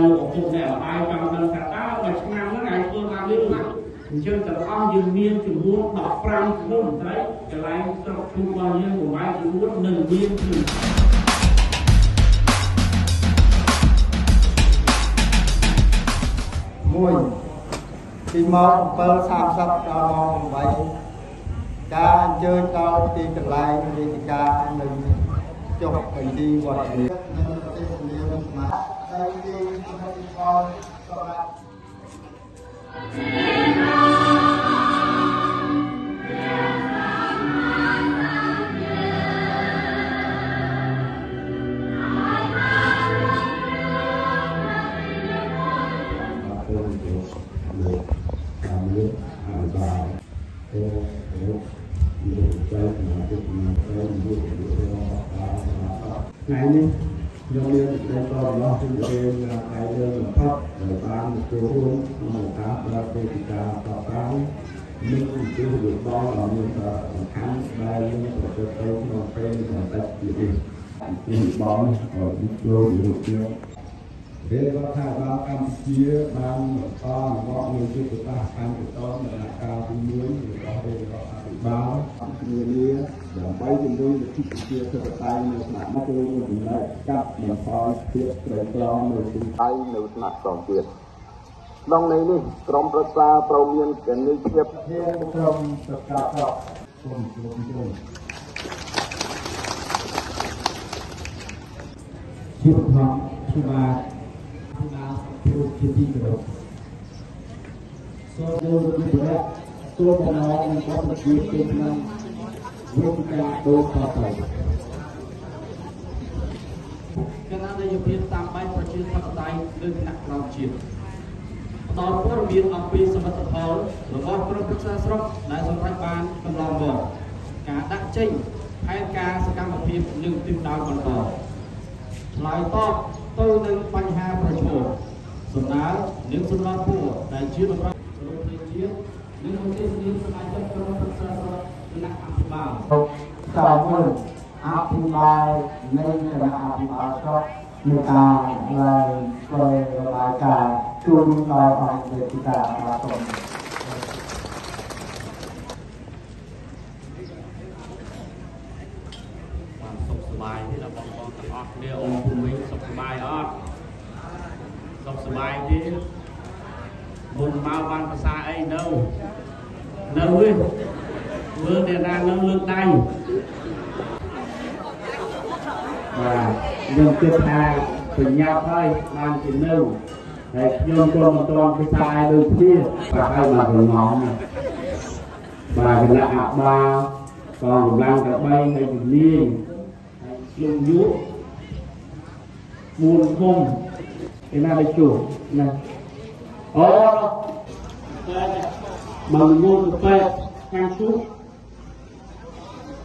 លោកឪពុកអ្នកម្ដាយចង់ដឹងថាតើមួយឆ្នាំហ្នឹងឯងធ្វើបានលឿនណាស់អញ្ចឹងទាំងអស់យើងមានចំនួន15ឃុំត្រៃកន្លែងស្រុកភូមិរបស់យើងប្រហែលជា4នឹងមានគឺ1ពីម៉ោង 7:30 ដល់ម៉ោង 8 ការអញ្ជើញដល់ទីកន្លែងវេទិកានៅចុះបញ្ជីវត្តមាននៅប្រទេសឥណ្ឌានិងខ្មែរដែលយើងធ្វើផលសម្រាប់ថ្ងៃនេះខ្ញុំមានសេចក្តីប្រឡោះពីពេលថ្ងៃលើបំផុតដែលបានចូលរួមក្នុងការប្រើវេទិកាប្រកាសនិងជាវិបត្តិដ៏មានសារៈសំខាន់ដែលមានប្រតិបត្តិក្នុងពេលបន្តិចទៀតនេះពីបងចូលរួមខ្ញុំពេលរដ្ឋាភិបាលកម្ពុជាបានបន្តមកនៅជាប្រកាសតាមបន្តដំណាក់កាលទី1របស់រដ្ឋាភិបាលនានាដើម្បីជំរុញលទ្ធិប្រជាធិបតេយ្យនៅថ្នាក់មករួមចំណែកកាត់បន្ថយភាពក្រីក្រនៅទីថៃនៅថ្នាក់ក្រោមទៀតក្នុងន័យនេះក្រមប្រឹក្សាត្រូវមានគណនេយ្យភាពក្រុមប្រកាសសូមជម្រាបជូនជាបឋមគឺបាទព្រោះជាទីគោរពសូមយកវិទ្យាចូលបំណងនិងបទពិសោធន៍ពីក្នុងវេទិកាដូចតទៅគណៈនយោបាយតាមបែបប្រជាធិបតេយ្យលើថ្នាក់ក្រោមជាតិផ្ដល់ព័ត៌មានអំពីសមិទ្ធផលរបស់ក្រុមប្រឹក្សាស្រុកដែលសម្រេចបានកន្លងមកការដាក់ចេញផែនការសកម្មភាពនិងទិសដៅបន្តឆ្លើយតបទៅនឹងបញ្ហាប្រឈមសំណើនិងសំណពរដែលជាតម្រូវរបស់ប្រជាជាតិនិងប្រទេសនាសមាជិកក្រុមប្រឹក្សាស្រុកគណៈអភិបាលតើមួយអភិបាលនៃគណៈអភិបាលស្រុកមានការឡើងធ្វើរបាយការណ៍ជូនដល់អង្គវេទិកាបាទសូមសុខសប្បាយទេដល់បងប្អូនទាំងអស់គ្នាអូនភូមិសុខសប្បាយអត់សុខសប្បាយទេមុនមកបានភាសាអីនៅវិញមើលអ្នកណានឹងលើកដៃបាទយើងគិតថាបញ្ញាប់ហើយបានជានៅហើយខ្ញុំក៏មិនទាន់ពិសាយដូចគ្នាប្រហែលមករងំបាទគណៈអបាលកងកម្លាំងកបីហើយជំនាញហើយលំយុ4ឃុំឯណាដែលជួណាអូមកមុនទៅខាងជួ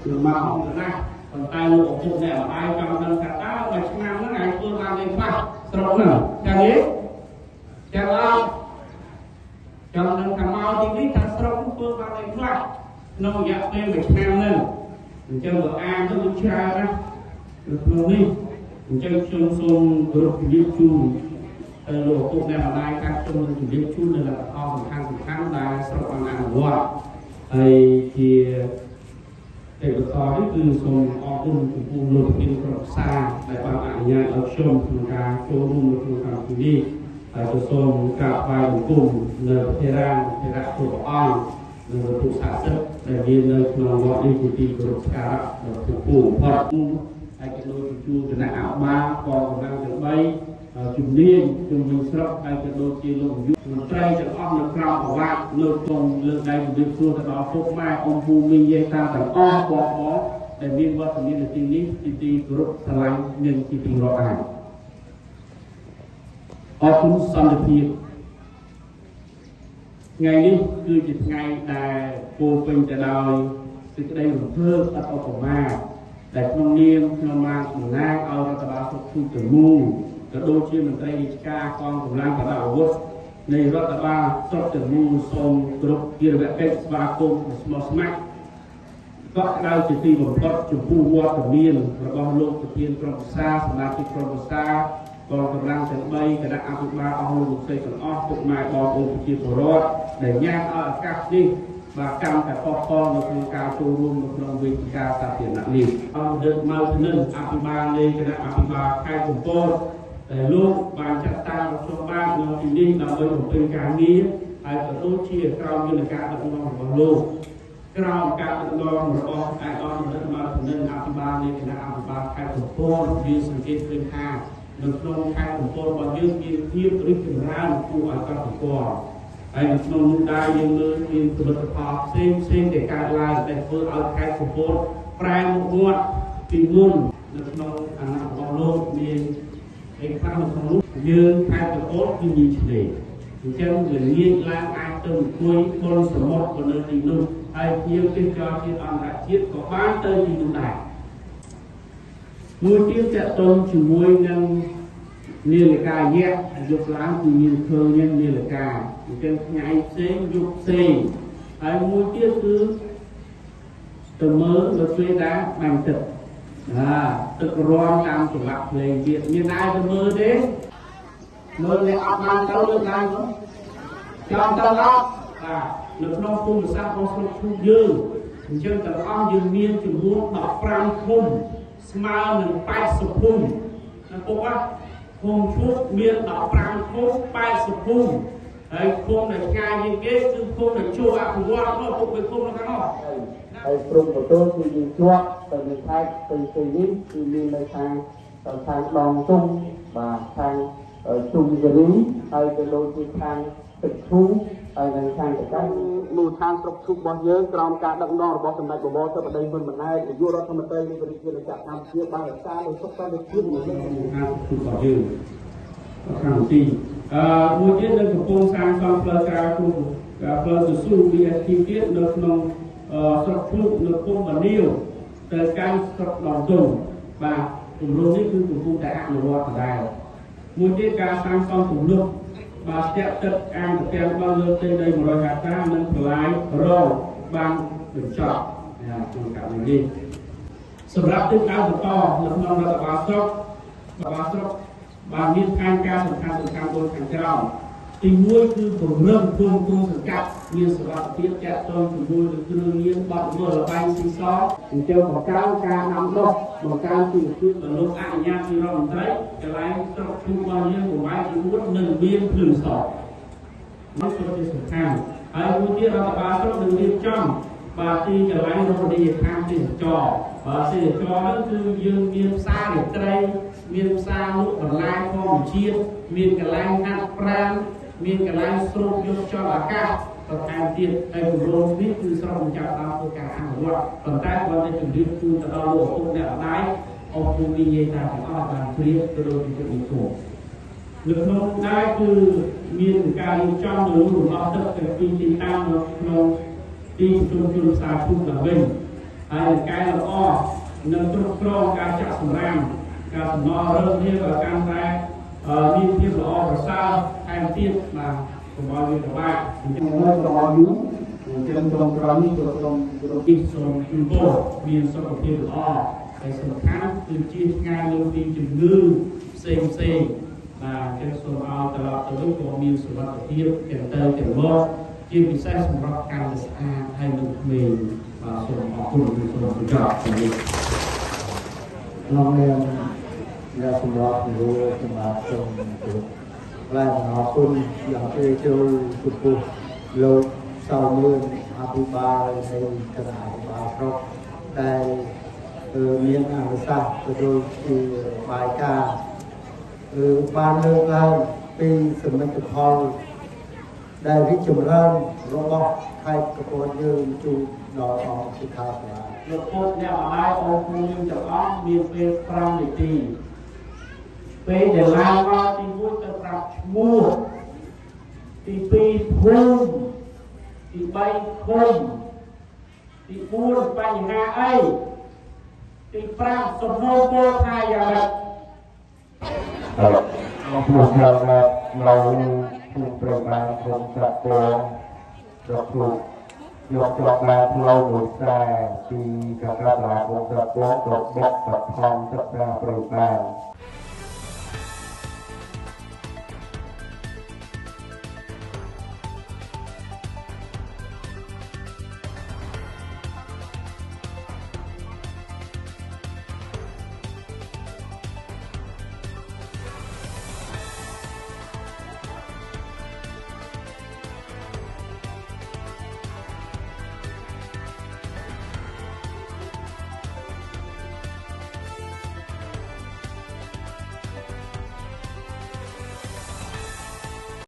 គឺមកអង្គណាប៉ុន្តែលោកឪពុកអ្នកម្ដាយចង់ដឹងថាតើមួយឆ្នាំហ្នឹងឯងធ្វើបានយ៉ាងខ្លះស្រុកហ្នឹងចឹងទេចឹងអត់ចង់ដឹងថាមកទីនេះថាស្រុកធ្វើបានយ៉ាងខ្លះក្នុងរយៈពេលមួយឆ្នាំហ្នឹងអញ្ចឹងបើអានទៅច្រើនណាស់នៅក្នុងនេះអញ្ចឹងខ្ញុំសូមគោរពជម្រាបជូនទៅលោកឪពុកអ្នកម្ដាយថាខ្ញុំនឹងជម្រាបជូននៅលទ្ធផលសំខាន់ដែលស្រុកបានអនុវត្តហើយជាតែបន្តនេះគឺសូមអរគុណចំពោះលោកប្រធានក្រុមប្រឹក្សាដែលបានអនុញ្ញាតឲ្យខ្ញុំក្នុងការចូលរួមនៅក្នុងកម្មវិធីនេះហើយក៏សូមក្រាបថ្វាយបង្គំនៅព្រះធេរាគ្រប់អង្គនិងវត្ថុស័ក្តិសិទ្ធិដែលមាននៅក្នុងវត្តនេះជាទីគោរពសក្ការៈដ៏ខ្ពស់បំផុតហើយក៏ដូចជាជួរគណៈអបាលកងកម្លាំងទាំង3ជំនាញជំនាញស្រុកហើយក៏ដូចជាលោកនាយកមន្ត្រីទាំងអស់នៅក្រៅអាវ៉ាត់លើកទងលើកដៃជំរាបសួរទៅដល់ពុកម៉ែអ៊ំពូមីងយាយតាទាំងអស់បងប្អូនដែលមានវត្តមាននៅទីនេះទីគោរពស្រឡាញ់និងទីពីរាប់អានអរគុណសន្តិភាពថ្ងៃនេះគឺជាថ្ងៃដែលពោរពេញទៅដោយសេចក្តីរំភើបអត់ឧបមាដែលក្នុងនាមខ្ញុំបានតំណាងឲ្យរដ្ឋបាលស្រុកភូមិទាំងមូលក៏ដូចជាមន្ត្រីរាជការកងកម្លាំងប្រដាប់អាវុធនៃរដ្ឋបាលស្រុកទាំងមូលសូមគោរពគារវកិច្ចស្វាគមន៍ស្មោះស្ម័គ្រក៏ក្តៅជាទីបំផុតចំពោះវត្តមានរបស់លោកប្រធានក្រុមប្រឹក្សាសមាជិកក្រុមប្រឹក្សាក cònកម្លាំងទាំង3គណៈអភិបាលអស់លោកស្រីទាំងអស់ពុកម៉ែបងប្អូនប្រជាពលរដ្ឋដែលញ៉ាំងឲ្យឱកាសនេះបាទកម្មតែបោះតនៅក្នុងការចូលរួមនៅក្នុងវេទិកាសាធារណៈនេះអង្គដឹកមកនឹងអភិបាលនៃគណៈអភិបាលខេត្តកំពតដែលលោកបានចាត់តាំងខ្ញុំបាននៅទីនេះដើម្បីបំពេញការងារហើយក៏ដូចជាក្រោមយន្តការដឹកនាំរបស់លោកក្រោមការដឹកនាំរបស់ឯកឧត្តមដឹកមកនឹងអភិបាលនៃគណៈអភិបាលខេត្តកំពតវាសង្កេតឃើញថានៅក្នុងខេត្តកំពតរបស់យើងមានភាពរីកចម្រើនគួរឲ្យកត់សម្គាល់ហើយនៅក្នុងនោះដែរយើងមើលមានផលិតផលផ្សេងដែលកើតឡើងដែលធ្វើឲ្យខេត្តកំពតប្រែមុខមាត់ពីមុននៅក្នុងអាណត្តិរបស់លោកមានឯកសារនៅក្នុងនោះយើងខេត្តកំពតគឺមានឆ្នេរអញ្ចឹងវាងាយឡើងអាចទៅអង្គុយបនសមុទ្រនៅទីនោះហើយភ្ញៀវទេសចរជាតិអន្តរជាតិក៏បានទៅទីនោះដែរមួយទៀតតកតងជាមួយនឹងនាឡិកាយក្សយកឡើងគឺមានឃើញនាឡិកាអញ្ចឹងថ្ងៃផ្សេងយកផ្សេងហើយមួយទៀតគឺទៅមើលនៅពេលដែលបានទឹកទឹករំតាមចង្វាក់ភ្លេងទៀតមានដែរទៅមើលទេមើលអ្នកអត់បានទៅលើកឡើងចង់ទៅអត់បាទនៅក្នុងភូមិសាស្ត្ររបស់ស្រុកឈូកយើងអញ្ចឹងទាំងអស់យើងមានចំនួន15ឃុំស្មើនឹង80ភូមិណាពុកភូមិឈូកមាន15ឃុំ80ភូមិហើយភូមិដែលឆ្ងាយជាងគេគឺភូមិដែលជួអភិវឌ្ឍន៍នោះពុកទៅភូមិនៅខាងនោះហើយព្រំប្រទល់គឺយើងជាប់ទៅនៅខេត្តផ្សេងៗនេះគឺមាននៅខាងដងជុំបាទខាងជុំយរីហើយទៅដូចជាខាងទឹកឈូហើយនៅខាងតកែមូលដ្ឋានស្រុកឈូរបស់យើងក្រោមការដឹកនាំរបស់សម្ដេចបវរសុបតីមុនបណ្ដែតនាយករដ្ឋមន្ត្រីនៃប្រទេសជាតិកម្ពុជាបានរក្សានូវសុខសន្តិភាពនៅក្នុងមូលដ្ឋានស្រុករបស់យើងខាងទីមួយទៀតនៅកំពង់សាងសង់ផ្លូវការគូផ្លូវទៅស៊ូ BST ទៀតនៅក្នុងស្រុកឈូកនៅភូមិបានីវទៅកាន់ស្រុកដងទុំបាទគម្រោងនេះគឺកំពុងតែអនុវត្តដដែលមួយទៀតការសាងសង់ទំនប់បាទស្ទាក់ទឹកអាងប្រទាំងដល់លើផ្ទៃដី100ហិកតានិងបន្លាយរងបានបញ្ចប់ក្នុងករណីនេះសម្រាប់ទិសដៅបន្តនៅក្នុងរដ្ឋបាលស្រុកបានមានផែនការសំខាន់ដូចខាងក្រោមទី1គឺពង្រឹងភូមិគ្រូសង្កាត់មានសុវត្ថិភាពចាក់ចងជាមួយនឹងគ្រឿងញៀនបាត់មើលលបែងស៊ីសអញ្ចឹងបង្កើនការដាំដុះបង្កើនជីវភាពបលោកអនុញ្ញាតពីរដ្ឋមន្ត្រីកន្លែងស្រុកឈូករបស់យើងប្រមាណជា4នឹងមានភ្លើងសនេះគឺសំខាន់ហើយមួយទៀតរដ្ឋបាលស្រុកនឹងរៀបចំបាទទីកន្លែងរមណីយដ្ឋានទេសចរបាទទេសចរនោះគឺយើងមានផ្សាររាត្រីមានផ្សារលក់បន្លែធម្មជាតិមានកន្លែងហាត់ប្រាណមានកន្លែងស្រូបយកខ្យល់អាកាសបន្ថែមទៀតហើយគម្រោងនេះគឺស្រុកបញ្ចប់ដល់ធ្វើការអនុវត្តប៉ុន្តែគាត់ได้ជម្រាបជូនទៅដល់លោកឪពុកអ្នកម្ដាយអស់ទូនីយាយតាទាំងអស់បានព្រៀបទៅដូចជានេះគោនៅក្នុងដែរគឺមានការរៀបចំនៅរំដោះទឹកទៅពីទីតាំងនៅក្នុងទីប្រជុំជនផ្សារឈូកដល់វិញហើយកែលម្អនិងគ្រប់គ្រងការចាក់សម្រាមការសំណល់រើសនេះក៏កាន់តែមានភាពល្អប្រសើរថែមទៀតបាទកុំឲ្យវាពិបាកអញ្ចឹងនៅរបស់យូរអញ្ចឹងក្នុងក្រមនេះក៏សូមសូមជូនពរមានសុខភាពល្អហើយសំខាន់គឺជៀសឆ្ងាយលើពីជំងឺផ្សេងបាទអញ្ចឹងសូមឲ្យត្រឡប់ទៅវិញក៏មានសុវត្ថិភាពទាំងទៅទាំងមកជាពិសេសសម្រាប់ការស្អាតហើយនឹងក្មេងបាទសូមអរគុណសូមបញ្ចប់នេះក្នុងនាមអ្នកសម្រាប់លោកសម្រាប់សូមឡើងអរគុណយ៉ាងជ្រាលជ្រៅចំពោះលោកសៅមឿនអភិបាលនៃគណៈអភិបាលស្រុកដែលមានអនុសាសន៍ទៅដូចជាបាយការបានលើកឡើងពីសមិទ្ធផលដែលរីកចម្រើនរបស់ខេត្តកំពតយើងជូនដល់អង្គសិក្ខាសាលាលោកពុទ្ធអ្នកម្ដាយអូនគ្រូយើងទាំងអស់មានពេល5នាទីពេលដែលឡើងមកទី1ទៅប្រាប់ឈ្មោះទី2ភូមិទី3ឃុំទី4បញ្ហាអីទី5សំណួរពោលថាយ៉ាងម៉េចលោកគ្រូចូលមកនៅភូមិព្រៃបាភូមិស្រាប់ពងលោកគ្រូយកច្រកឡើងផ្លូវមួយខ្សែពីកណ្ដាលសាលាវងស្រាប់ពងទៅបុកប្រថមទឹកប្រាព្រៃបា